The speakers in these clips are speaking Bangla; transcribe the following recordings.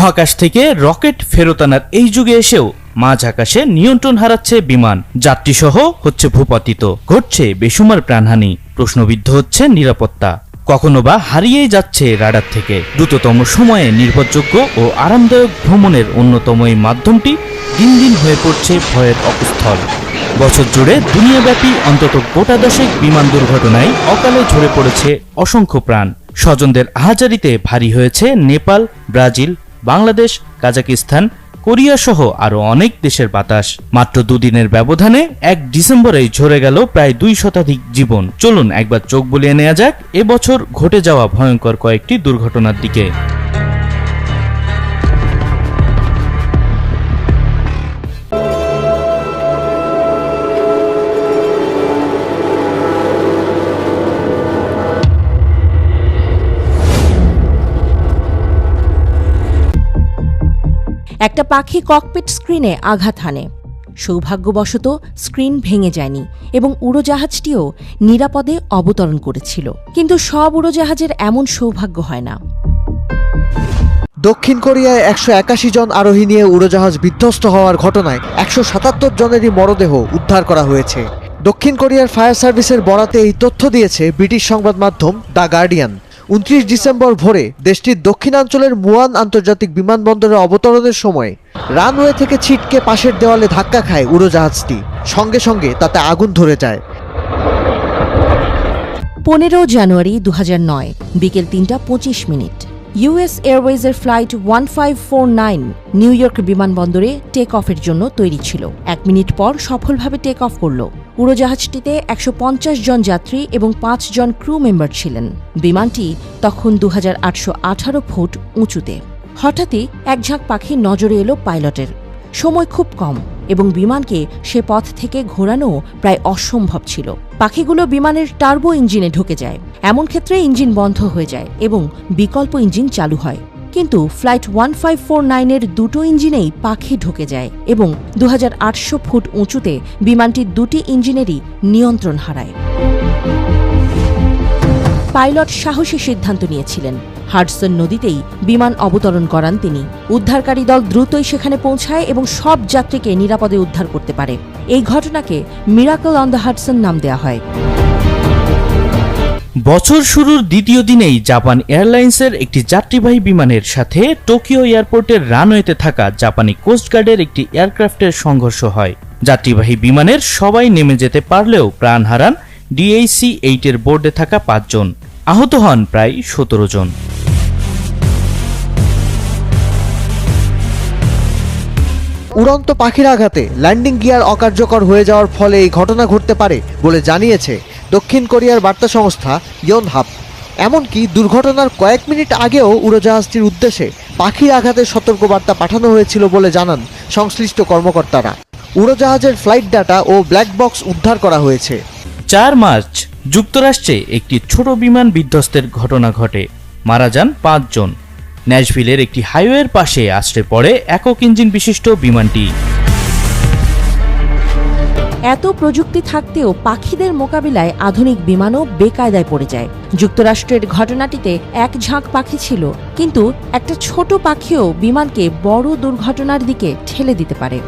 মহাকাশ থেকে রকেট ফেরত আনার এই যুগে এসেও মাঝ আকাশে নিয়ন্ত্রণ হারাচ্ছে বিমান, যাত্রীসহ হচ্ছে ভূপাতিত, ঘটছে বেসুমার প্রাণহানি, প্রশ্নবিদ্ধ হচ্ছে নিরাপত্তা, কখনো বা হারিয়েই যাচ্ছে রাডার থেকে। দ্রুততম সময়ে নির্ভরযোগ্য ও আরামদায়ক ভ্রমণের অন্যতম এই মাধ্যমটি দিন দিন হয়ে পড়ছে ভয়ের অকুস্থল। বছর জুড়ে দুনিয়াব্যাপী অন্তত গোটা দশেক বিমান দুর্ঘটনায় অকালে ঝরে পড়েছে অসংখ্য প্রাণ। স্বজনদের আহাজারিতে ভারী হয়েছে Nepal, Brazil, Bangladesh, Kazakhstan, Korea সহ আরও অনেক দেশের বাতাস। মাত্র দুদিনের ব্যবধানে 1 ডিসেম্বরেই ঝরে গেল প্রায় 2 শতাধিক জীবন। চলুন একবার চোখ বুলিয়ে নেওয়া যাক এবছর ঘটে যাওয়া ভয়ঙ্কর কয়েকটি দুর্ঘটনার দিকে। একটা পাখি ককপিট স্ক্রিনে আঘাত হানে। সৌভাগ্যবশত স্ক্রিন ভেঙে যায়নি এবং উড়োজাহাজটিও নিরাপদে অবতরণ করেছিল। কিন্তু সব উড়োজাহাজের এমন সৌভাগ্য হয় না। দক্ষিণ কোরিয়ায় 181 জন আরোহী নিয়ে উড়োজাহাজ বিধ্বস্ত হওয়ার ঘটনায় 177 জনেরই মরদেহ উদ্ধার করা হয়েছে। দক্ষিণ কোরিয়ার ফায়ার সার্ভিসের বরাতে এই তথ্য দিয়েছে ব্রিটিশ সংবাদ মাধ্যম দ্য গার্ডিয়ান। 29 ডিসেম্বর ভোরে দেশটির দক্ষিণাঞ্চলের মুয়ান আন্তর্জাতিক বিমানবন্দরে অবতরণের সময় রানওয়ে থেকে ছিটকে পাশের দেওয়ালে ধাক্কা খায় উড়োজাহাজটি। সঙ্গে সঙ্গে তাতে আগুন ধরে যায়। 15 জানুয়ারি 2009 বিকেল 3:25। ইউএস এয়ারওয়েজের ফ্লাইট 1549 নিউ ইয়র্ক বিমানবন্দরে টেক অফের জন্য তৈরি ছিল। 1 মিনিট পর সফলভাবে টেক অফ করল। উড়োজাহাজটিতে 150 জন যাত্রী এবং 5 জন ক্রু মেম্বার ছিলেন। বিমানটি তখন 2818 ফুট উঁচুতে। হঠাৎই এক ঝাঁক পাখি নজরে এলো পাইলটের। সময় খুব কম এবং বিমানকে সে পথ থেকে ঘোরানো প্রায় অসম্ভব ছিল। পাখিগুলো বিমানের টার্বো ইঞ্জিনে ঢুকে যায়। এমন ক্ষেত্রে ইঞ্জিন বন্ধ হয়ে যায় এবং বিকল্প ইঞ্জিন চালু হয়। কিন্তু ফ্লাইট 1549-এর দুটো ইঞ্জিনেই পাখি ঢুকে যায় এবং 2800 ফুট উঁচুতে বিমানটির দুটি ইঞ্জিনেরই নিয়ন্ত্রণ হারায়। পাইলট সাহসী সিদ্ধান্ত নিয়েছিলেন। হাডসন নদীতেই বিমান অবতরণ করান তিনি। উদ্ধারকারী দল দ্রুতই সেখানে পৌঁছায় এবং সব যাত্রীকে নিরাপদে উদ্ধার করতে পারে। এই ঘটনাকে মিরাকল অন দ্য হাডসন নাম দেওয়া হয়। বছর শুরুর দ্বিতীয় দিনেই জাপান এয়ারলাইন্সের একটি যাত্রীবাহী বিমানের সাথে টোকিও এয়ারপোর্টের রানওয়েতে থাকা জাপানি কোস্টগার্ডের একটি এয়ারক্রাফটের সংঘর্ষ হয়। যাত্রীবাহী বিমানের সবাই নেমে যেতে পারলেও প্রাণ হারান DAC-8 বোর্ডে থাকা 5 জন। আহত হন প্রায় 17 জন। উড়ন্ত পাখির আঘাতে ল্যান্ডিং গিয়ার অকার্যকর হয়ে যাওয়ার ফলে এই ঘটনা ঘটতে পারে বলে জানিয়েছে দক্ষিণ কোরিয়ার বার্তা সংস্থা ইয়োনহাপ। এমনকি দুর্ঘটনার কয়েক মিনিট আগেও উড়োজাহাজটির উদ্দেশ্যে পাখির আঘাতের সতর্কবার্তা পাঠানো হয়েছিল বলে জানান সংশ্লিষ্ট কর্মকর্তারা। উড়োজাহাজের ফ্লাইট ডাটা ও ব্ল্যাক বক্স উদ্ধার করা হয়েছে। 4 মার্চ যুক্তরাষ্ট্রে একটি ছোট বিমান বিধ্বস্তের ঘটনা ঘটে। মারা যান 5 জন। ন্যাশভিলের একটি হাইওয়ের পাশে আছড়ে পড়ে একক ইঞ্জিন বিশিষ্ট বিমানটি। এত প্রযুক্তি থাকতেও পাখিদের মোকাবিলায় আধুনিক বিমানও বেকায়দায় পড়ে যায়। যুক্তরাষ্ট্রের ঘটনাটিতে এক ঝাঁক পাখি ছিল, কিন্তু একটা ছোট পাখিও বিমানকে বড় দুর্ঘটনার দিকে ঠেলে দিতে পারে।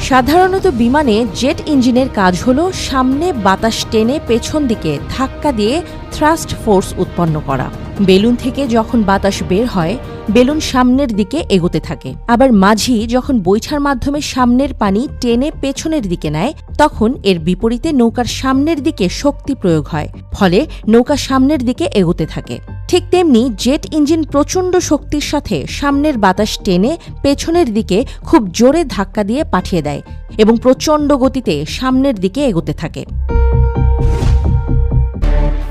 সাধারণত বিমানে জেট ইঞ্জিনের কাজ হলো সামনে বাতাস টেনে পেছন দিকে ধাক্কা দিয়ে থ্রাস্ট ফোর্স উৎপন্ন করা। বেলুন থেকে যখন বাতাস বের হয়, বেলুন সামনের দিকে এগোতে থাকে। আবার মাঝি যখন বৈঠার মাধ্যমে সামনের পানি টেনে পেছনের দিকে নেয়, তখন এর বিপরীতে নৌকার সামনের দিকে শক্তি প্রয়োগ হয়, ফলে নৌকা সামনের দিকে এগোতে থাকে। ঠিক তেমনি জেট ইঞ্জিন প্রচণ্ড শক্তির সাথে সামনের বাতাস টেনে পেছনের দিকে খুব জোরে ধাক্কা দিয়ে পাঠিয়ে দেয় এবং প্রচণ্ড গতিতে সামনের দিকে এগোতে থাকে।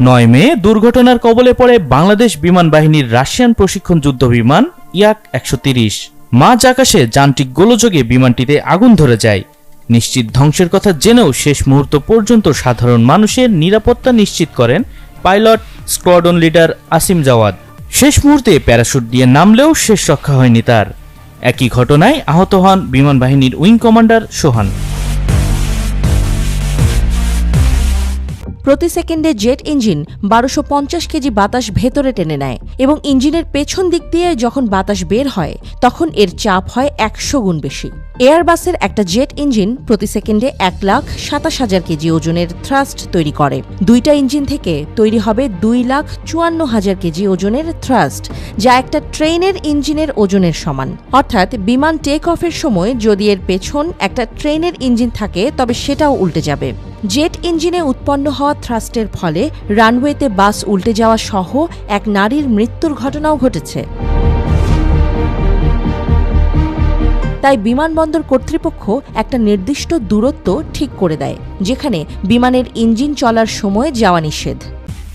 9 মে দুর্ঘটনার কবলে পড়ে বাংলাদেশ বিমান বাহিনীর রাশিয়ান প্রশিক্ষণ যুদ্ধ বিমান ইয়াক-130। মাঝ আকাশে যান্ত্রিক গোলযোগে বিমানটিতে আগুন ধরে যায়। নিশ্চিত ধ্বংসের কথা জেনেও শেষ মুহূর্ত পর্যন্ত সাধারণ মানুষের নিরাপত্তা নিশ্চিত করেন pilot squadron leader Asim Jawad. শেষ মুহূর্তে প্যারাশুট দিয়ে নামলেও শেষ রক্ষা হয়নি তার। একই ঘটনায় আহত হন বিমান বাহিনীর উইং কমান্ডার সোহান। প্রতি সেকেন্ডে জেট ইঞ্জিন 1250 কেজি বাতাস ভেতরে টেনে নেয় এবং ইঞ্জিনের পেছন দিক দিয়ে যখন বাতাস বের হয় তখন এর চাপ হয় 100 গুণ বেশি। এয়ারবাসের একটা জেট ইঞ্জিন প্রতি সেকেন্ডে 1,27,000 কেজি ওজনের থ্রাস্ট তৈরি করে। দুইটা ইঞ্জিন থেকে তৈরি হবে 2,54,000 কেজি ওজনের থ্রাস্ট, যা একটা ট্রেনের ইঞ্জিনের ওজনের সমান। অর্থাৎ বিমান টেক অফের সময় যদি এর পেছন একটা ট্রেনের ইঞ্জিন থাকে তবে সেটাও উল্টে যাবে। জেট ইঞ্জিনে উৎপন্ন হওয়া থ্রাস্টের ফলে রানওয়েতে বাস উল্টে যাওয়া সহ এক নারীর মৃত্যুর ঘটনাও ঘটেছে। তাই বিমানবন্দর কর্তৃপক্ষ একটা নির্দিষ্ট দূরত্ব ঠিক করে দেয় যেখানে বিমানের ইঞ্জিন চলার সময় যাওয়া নিষেধ।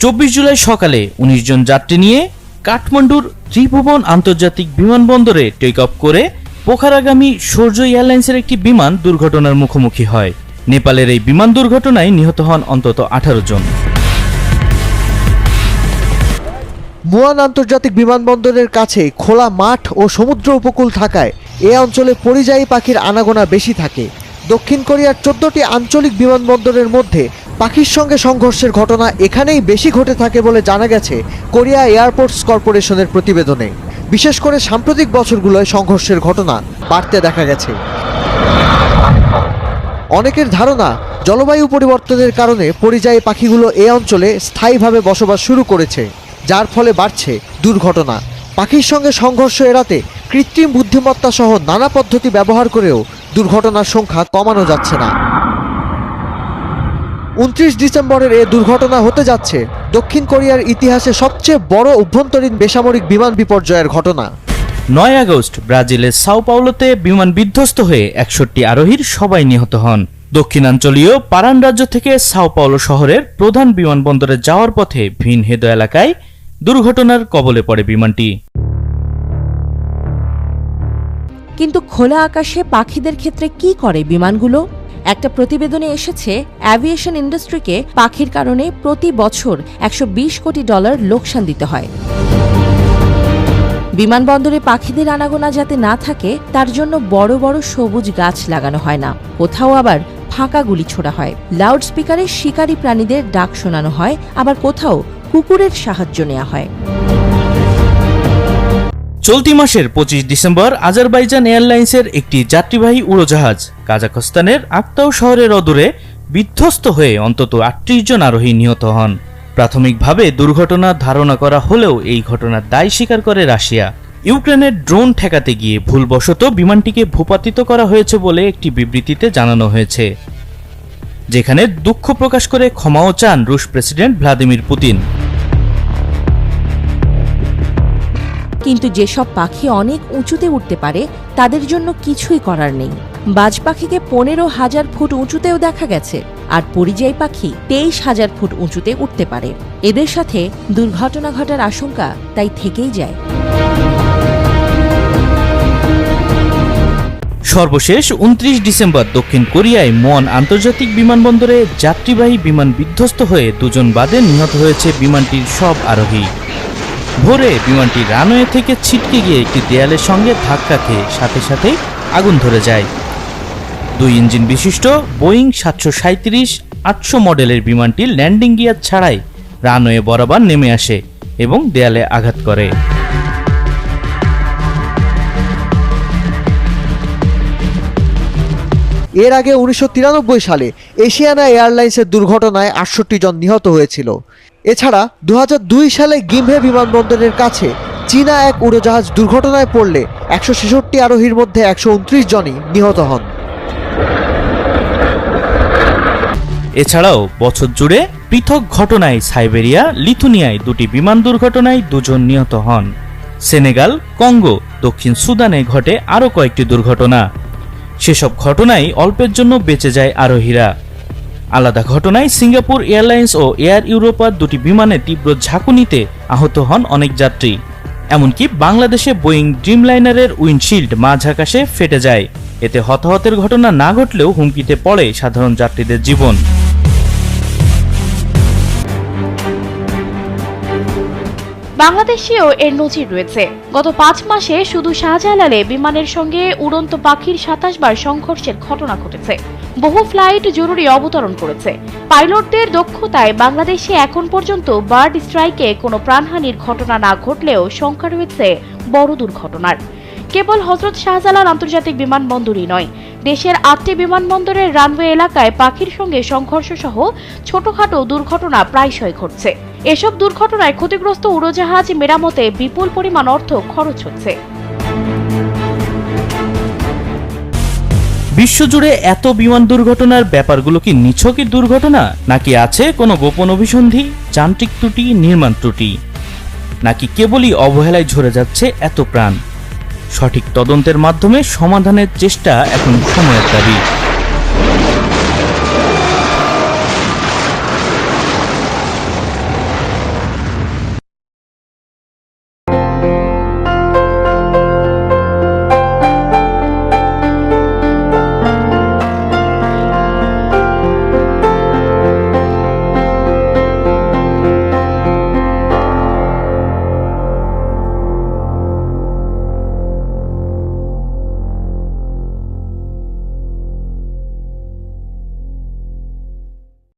24 জুলাই সকালে 19 জন যাত্রী নিয়ে কাঠমান্ডুর ত্রিভুবন আন্তর্জাতিক বিমানবন্দরে টেক অফ করে পোখারাগামী সূর্য এয়ারলাইন্সের একটি বিমান দুর্ঘটনার মুখোমুখি হয়। নেপালের এই বিমান দুর্ঘটনায় নিহত হন অন্তত 18 জন। মুয়ান আন্তর্জাতিক বিমানবন্দরের কাছে খোলা মাঠ ও সমুদ্র উপকূল থাকায় এ অঞ্চলে পরিযায়ী পাখির আনাগোনা বেশি থাকে। দক্ষিণ কোরিয়ার 14টি আঞ্চলিক বিমানবন্দরের মধ্যে পাখির সঙ্গে সংঘর্ষের ঘটনা এখানেই বেশি ঘটে থাকে বলে জানা গেছে কোরিয়া এয়ারপোর্টস কর্পোরেশনের প্রতিবেদনে। বিশেষ করে সাম্প্রতিক বছরগুলোয় সংঘর্ষের ঘটনা বাড়তে দেখা গেছে। অনেকের ধারণা জলবায়ু পরিবর্তনের কারণে পরিযায়ী পাখিগুলো এ অঞ্চলে স্থায়ীভাবে বসবাস শুরু করেছে, যার ফলে বাড়ছে দুর্ঘটনা। পাখির সঙ্গে সংঘর্ষ এড়াতে কৃত্রিম বুদ্ধিমত্তা সহ নানা পদ্ধতি ব্যবহার করেও দুর্ঘটনার সংখ্যা কমানো যাচ্ছে না। 29 ডিসেম্বরের এ দুর্ঘটনা হতে যাচ্ছে দক্ষিণ কোরিয়ার ইতিহাসে সবচেয়ে বড় অভ্যন্তরীণ বেসামরিক বিমান বিপর্যয়ের ঘটনা। 9 আগস্ট ব্রাজিলের সাও পাওলোতে বিমান বিধ্বস্ত হয়ে 61 আরোহীর সবাই নিহত হন। দক্ষিণাঞ্চলীয় পারান রাজ্য থেকে সাও পাওলো শহরের প্রধান বিমানবন্দরে যাওয়ার পথে ভিনহেদ এলাকায় দুর্ঘটনার কবলে পড়ে বিমানটি। কিন্তু খোলা আকাশে পাখিদের ক্ষেত্রে কি করে বিমানগুলো? একটা প্রতিবেদনে এসেছে অ্যাভিয়েশন ইন্ডাস্ট্রিকে পাখির কারণে প্রতি বছর $120 কোটি লোকসান দিতে হয়। বিমানবন্দরে পাখিদের আনাগোনা যাতে না থাকে তার জন্য বড় বড় সবুজ গাছ লাগানো হয় না, কোথাও আবার ফাঁকা গুলি ছোড়া হয়। লাউড স্পিকারে শিকারী প্রাণীদের ডাক শোনানো হয়, আবার কোথাও কুকুরের সাহায্য নেওয়া হয়। চলতি মাসের 25 ডিসেম্বর আজারবাইজান এয়ারলাইন্সের একটি যাত্রীবাহী উড়োজাহাজ কাজাখস্তানের আক্তাউ শহরের অদূরে বিধ্বস্ত হয়ে অন্তত 38 জন আরোহী নিহত হন। প্রাথমিকভাবে দুর্ঘটনা ধারণা করা হলেও এই ঘটনার দায় স্বীকার করে রাশিয়া। ইউক্রেনের ড্রোন ঠেকাতে গিয়ে ভুলবশত বিমানটিকে ভূপাতিত করা হয়েছে বলে একটি বিবৃতিতে জানানো হয়েছে, যেখানে দুঃখ প্রকাশ করে ক্ষমাও চান রুশ প্রেসিডেন্ট ভ্লাদিমির পুতিন। কিন্তু যেসব পাখি অনেক উঁচুতে উঠতে পারে তাদের জন্য কিছুই করার নেই। বাজ পাখিকে 15,000 ফুট উঁচুতেও দেখা গেছে, আর পরিযায়ী পাখি 23,000 ফুট উঁচুতে উঠতে পারে। এদের সাথে দুর্ঘটনা ঘটার আশঙ্কা তাই থেকেই যায়। সর্বশেষ 29 ডিসেম্বর দক্ষিণ কোরিয়ায় মুয়ান আন্তর্জাতিক বিমানবন্দরে যাত্রীবাহী বিমান বিধ্বস্ত হয়ে 2 জন বাদে নিহত হয়েছে বিমানটির সব আরোহী। ভোরে বিমানটি রানওয়ে থেকে ছিটকে গিয়ে একটি দেয়ালের সঙ্গে ধাক্কা খেয়ে সাথে সাথেই আগুন ধরে যায়। 2 ইঞ্জিন বিশিষ্ট বোয়িং 737-800 মডেলের বিমানটি ল্যান্ডিং গিয়ার ছাড়াই রানওয়ে বরাবর নেমে আসে এবং দেয়ালে আঘাত করে। এর আগে 1993 সালে এশিয়ানা এয়ারলাইন্সের দুর্ঘটনায় 68 জন নিহত হয়েছিল। এছাড়া 2002 সালে গিমহে বিমানবন্দরের কাছে চীনা এক উড়োজাহাজ দুর্ঘটনায় পড়লে 166 আরোহীর মধ্যে 129 জনই নিহত হন। এছাড়াও বছর জুড়ে পৃথক ঘটনায় সাইবেরিয়া, লিথুনিয়ায় 2টি বিমান দুর্ঘটনায় 2 জন নিহত হন। সেনেগাল, কঙ্গো, দক্ষিণ সুদানে ঘটে আরও কয়েকটি দুর্ঘটনা। সেসব ঘটনায় অল্পের জন্য বেঁচে যায় আরোহীরা। আলাদা ঘটনায় সিঙ্গাপুর এয়ারলাইন্স ও এয়ার ইউরোপার 2টি বিমানে তীব্র ঝাঁকুনিতে আহত হন অনেক যাত্রী। এমনকি বাংলাদেশে বোয়িং ড্রিমলাইনারের উইন্ডশিল্ড মাঝ আকাশে ফেটে যায়। এতে হতাহতের ঘটনা না ঘটলেও হুমকিতে পড়ে সাধারণ যাত্রীদের জীবন। বাংলাদেশেও এর নজির রয়েছে। গত 5 মাসে শুধু শাহজালালে বিমানের সঙ্গে উড়ন্ত পাখির 27 বার সংঘর্ষের ঘটনা ঘটেছে। বহু ফ্লাইট জরুরি অবতরণ করেছে। পাইলটদের দক্ষতায় বাংলাদেশে এখন পর্যন্ত বার্ড স্ট্রাইকে কোনো প্রাণহানির ঘটনা না ঘটলেও শঙ্কা রয়েছে বড় দুর্ঘটনার। কেবল হযরত শাহজালাল আন্তর্জাতিক বিমানবন্দরই নয়, দেশের 8টি বিমানবন্দরের রানওয়ে এলাকায় পাখির সঙ্গে সংঘর্ষ সহ ছোটখাটো দুর্ঘটনা প্রায়শই ঘটছে। এসব দুর্ঘটনায় ক্ষতিগ্রস্ত উড়োজাহাজ মেরামতে বিপুল পরিমাণ অর্থ খরচ হচ্ছে। বিশ্বজুড়ে এত বিমান দুর্ঘটনার ব্যাপারগুলো কি নিছকই দুর্ঘটনা, নাকি আছে কোনো গোপন অভিসন্ধি, যান্ত্রিক ত্রুটি, নির্মাণ ত্রুটি, নাকি কেবলই অবহেলায় ঝরে যাচ্ছে এত প্রাণ? সঠিক তদন্তের মাধ্যমে সমাধানের চেষ্টা এখন সময়ের দাবি।